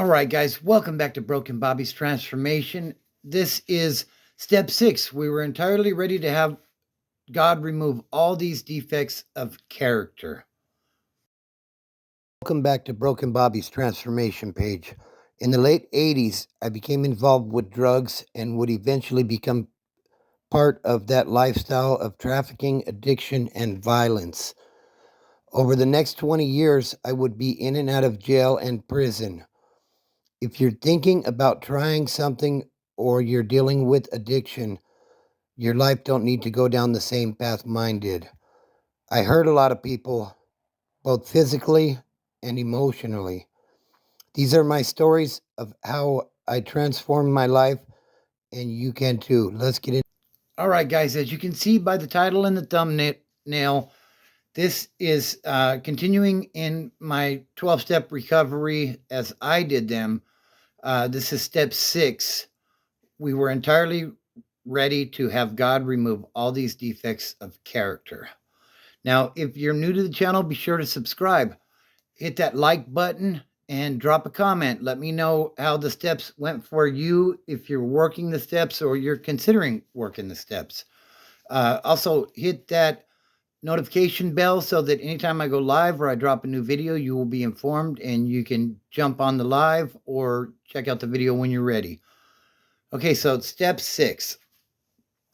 All right, guys, welcome back to Broken Bobby's Transformation. This is step 6. We were entirely ready to have God remove all these defects of character. Welcome back to Broken Bobby's Transformation page. In the late 80s, I became involved with drugs and would eventually become part of that lifestyle of trafficking, addiction, and violence. Over the next 20 years, I would be in and out of jail and prison. If you're thinking about trying something or you're dealing with addiction, your life don't need to go down the same path mine did. I hurt a lot of people, both physically and emotionally. These are my stories of how I transformed my life, and you can too. Let's get in. All right, guys, as you can see by the title and the thumbnail, this is continuing in my 12-step recovery as I did them. This is step 6. We were entirely ready to have God remove all these defects of character. Now, if you're new to the channel, be sure to subscribe. Hit that like button and drop a comment. Let me know how the steps went for you, if you're working the steps or you're considering working the steps. Also, hit that notification bell so that anytime I go live or I drop a new video, you will be informed and you can jump on the live or check out the video when you're ready. Okay, so step 6.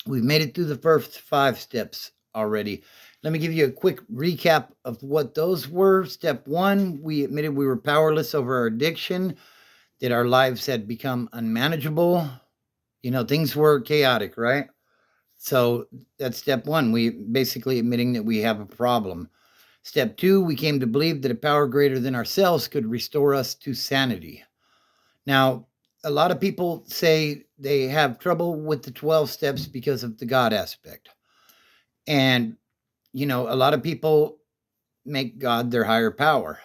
We've made it through the first 5 steps already. Let me give you a quick recap of what those were. Step 1, we admitted we were powerless over our addiction, that our lives had become unmanageable. Things were chaotic, right? So that's step 1. We basically admitting that we have a problem. Step 2, we came to believe that a power greater than ourselves could restore us to sanity. Now, a lot of people say they have trouble with the 12 steps because of the God aspect. And, a lot of people make God their higher power.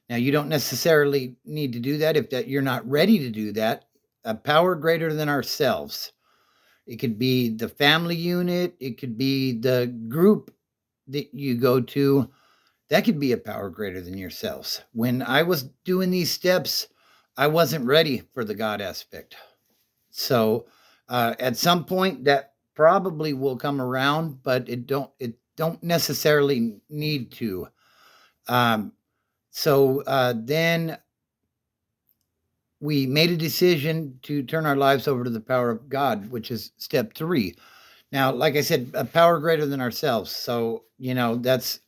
Now, you don't necessarily need to do that if you're not ready to do that. A power greater than ourselves. It could be the family unit. It could be the group that you go to. That could be a power greater than yourselves. When I was doing these steps, I wasn't ready for the God aspect. So at some point that probably will come around, but it don't necessarily need to. Then we made a decision to turn our lives over to the power of God, which is step 3. Now, like I said, a power greater than ourselves. So, that's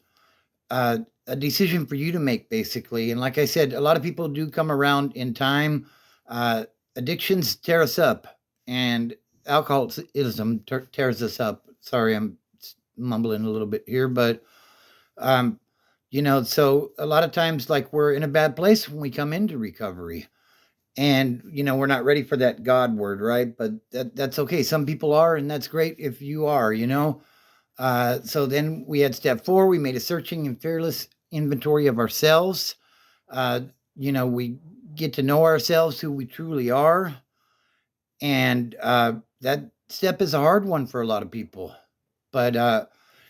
a decision for you to make, basically. And like I said, a lot of people do come around in time. Addictions tear us up, and alcoholism tears us up. Sorry, I'm mumbling a little bit here, but so a lot of times, like, we're in a bad place when we come into recovery, and we're not ready for that God word, right? But that's okay. Some people are, and that's great if you are. So then we had step 4. We made a searching and fearless inventory of ourselves. We get to know ourselves, who we truly are. And that step is a hard one for a lot of people. But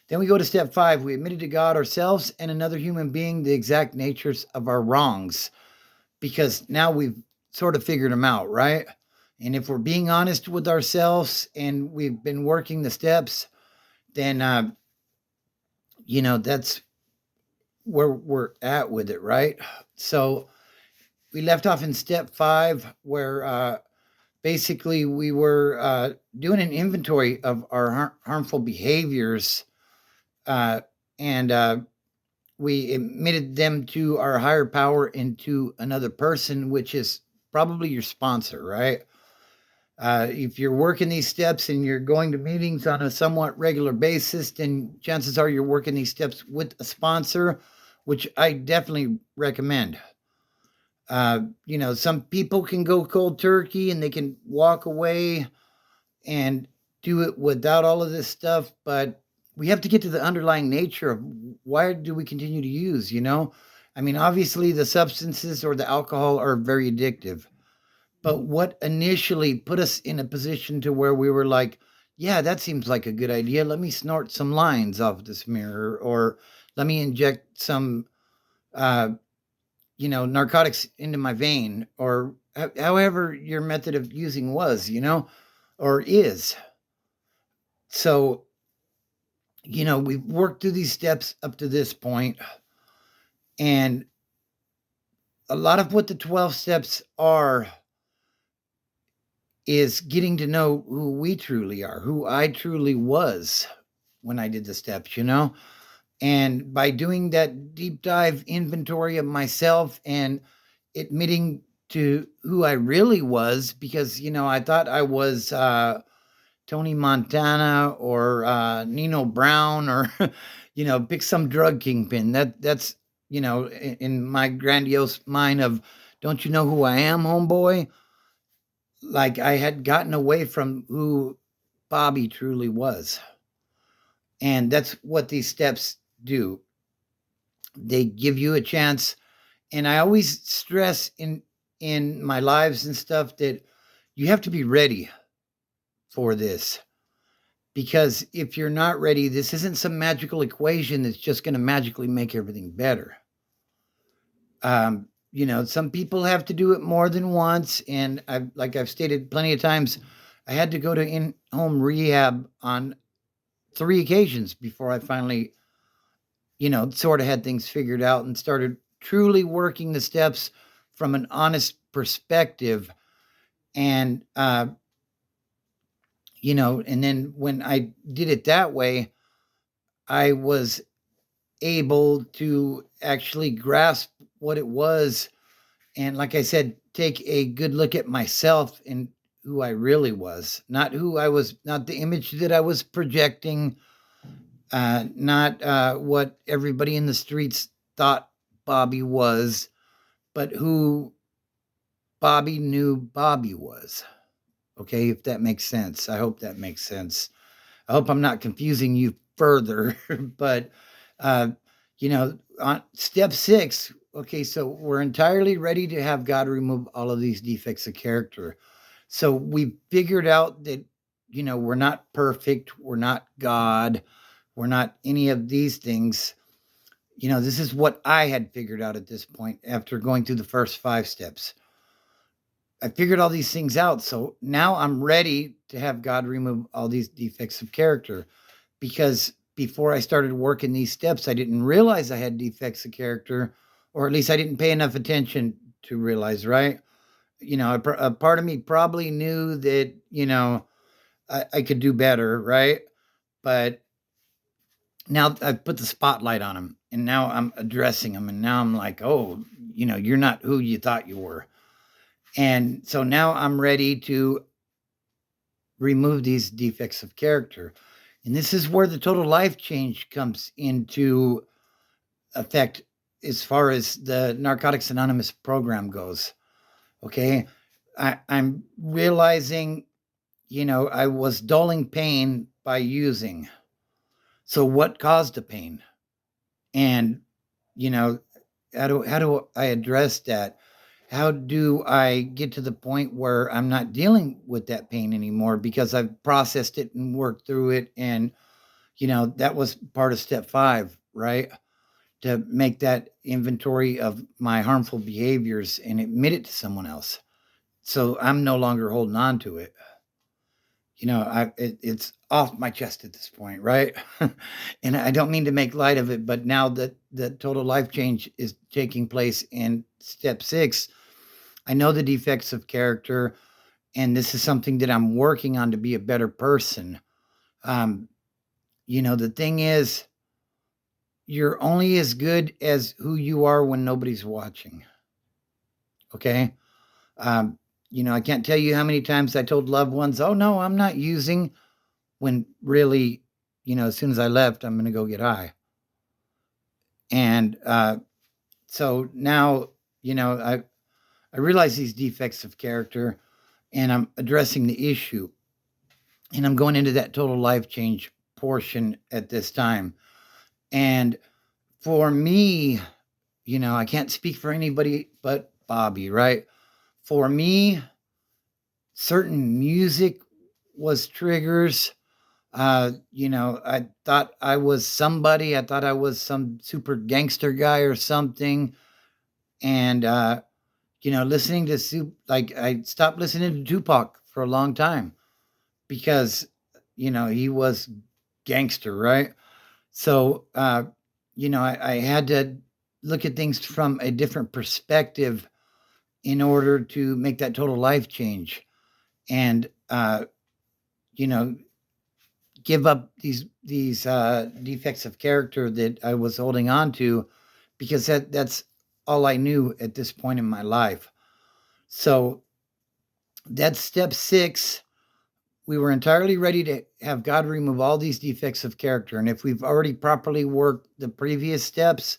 then we go to step 5. We admitted to God, ourselves, and another human being the exact natures of our wrongs. Because now we've sort of figured them out, right? And if we're being honest with ourselves and we've been working the steps, then that's where we're at with it, right? So we left off in step 5, where basically we were doing an inventory of our harmful behaviors, and we admitted them to our higher power and to another person, which is probably your sponsor, right? If you're working these steps and you're going to meetings on a somewhat regular basis, then chances are you're working these steps with a sponsor, which I definitely recommend. Some people can go cold turkey and they can walk away and do it without all of this stuff, but we have to get to the underlying nature of why do we continue to use, obviously the substances or the alcohol are very addictive. But what initially put us in a position to where we were like, yeah, that seems like a good idea. Let me snort some lines off this mirror, or let me inject some narcotics into my vein, or however your method of using was, or is. So, we've worked through these steps up to this point, and a lot of what the 12 steps are is getting to know who we truly are, who I truly was when I did the steps, And by doing that deep dive inventory of myself and admitting to who I really was, because, I thought I was Tony Montana or Nino Brown or, pick some drug kingpin. That's, in my grandiose mind of, don't you know who I am, homeboy? Like I had gotten away from who Bobby truly was. And that's what these steps do. They give you a chance. And I always stress in my lives and stuff that you have to be ready for this. Because if you're not ready, this isn't some magical equation that's just going to magically make everything better. Some people have to do it more than once. And I've stated plenty of times, I had to go to in-home rehab on 3 occasions before I finally, sort of had things figured out and started truly working the steps from an honest perspective. And, and then when I did it that way, I was able to actually grasp what it was. And like I said, take a good look at myself and who I really was, not who I was, not the image that I was projecting, not what everybody in the streets thought Bobby was, but who Bobby knew Bobby was. Okay, if that makes sense. I hope that makes sense. I hope I'm not confusing you further, but uh, on step 6, okay, so we're entirely ready to have God remove all of these defects of character. So we figured out that, we're not perfect, we're not God, we're not any of these things. This is what I had figured out at this point after going through the first 5 steps. I figured all these things out. So now I'm ready to have God remove all these defects of character, because before I started working these steps, I didn't realize I had defects of character, or at least I didn't pay enough attention to realize, right? A part of me probably knew that, I could do better, right? But now I've put the spotlight on them, and now I'm addressing them, and now I'm like, oh, you're not who you thought you were. And so now I'm ready to remove these defects of character. And this is where the total life change comes into effect as far as the Narcotics Anonymous program goes. Okay. I'm realizing, I was dulling pain by using. So what caused the pain? And, how do I address that? How do I get to the point where I'm not dealing with that pain anymore because I've processed it and worked through it? And, that was part of step 5, right? To make that inventory of my harmful behaviors and admit it to someone else. So I'm no longer holding on to it. It's off my chest at this point, right? And I don't mean to make light of it, but now that the total life change is taking place in step 6, I know the defects of character, and this is something that I'm working on to be a better person. The thing is, you're only as good as who you are when nobody's watching. Okay? I can't tell you how many times I told loved ones, oh, no, I'm not using, when really, as soon as I left, I'm going to go get high. And so now, I realize these defects of character, and I'm addressing the issue. And I'm going into that total life change portion at this time. And for me, I can't speak for anybody but Bobby, right? For me, certain music was triggers. I thought I was somebody. I thought I was some super gangster guy or something. And, listening to like I stopped listening to Tupac for a long time because, he was gangster, right? So, I had to look at things from a different perspective in order to make that total life change and, you know, give up these defects of character that I was holding on to because that's all I knew at this point in my life. So that's step 6. We were entirely ready to have God remove all these defects of character. And if we've already properly worked the previous steps,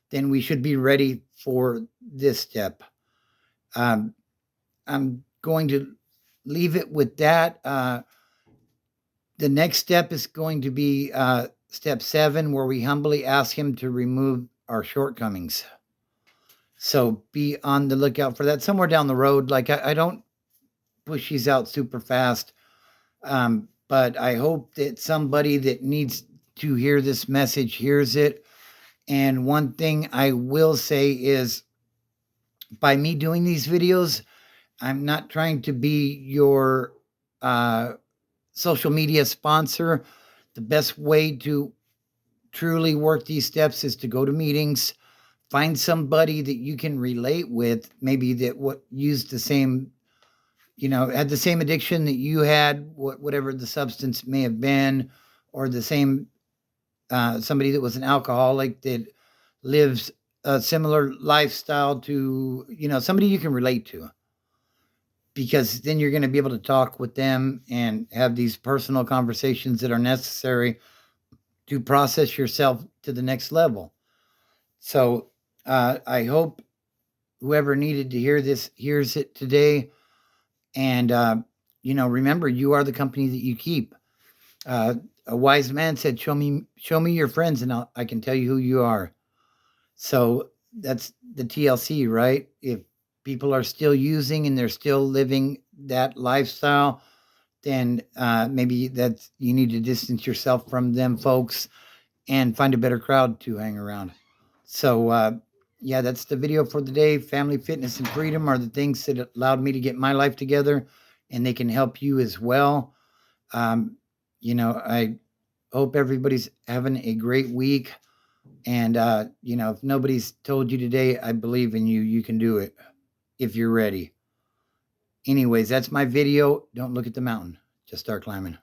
then we should be ready for this step. Um, I'm going to leave it with that. The next step is going to be step 7, where we humbly ask Him to remove our shortcomings. So be on the lookout for that somewhere down the road. Like I don't push these out super fast, but I hope that somebody that needs to hear this message hears it. And one thing I will say is, by me doing these videos, I'm not trying to be your social media sponsor. The best way to truly work these steps is to go to meetings, find somebody that you can relate with, maybe that used the same, had the same addiction that you had, whatever the substance may have been, or the same somebody that was an alcoholic that lives a similar lifestyle to, somebody you can relate to, because then you're going to be able to talk with them and have these personal conversations that are necessary to process yourself to the next level. So I hope whoever needed to hear this hears it today. And, remember, you are the company that you keep. A wise man said, show me your friends and I can tell you who you are. So that's the TLC, right? If people are still using and they're still living that lifestyle, then maybe that you need to distance yourself from them folks and find a better crowd to hang around. So, yeah, that's the video for the day. Family, fitness, and freedom are the things that allowed me to get my life together, and they can help you as well. I hope everybody's having a great week. And, if nobody's told you today, I believe in you. You can do it if you're ready. Anyways, that's my video. Don't look at the mountain. Just start climbing.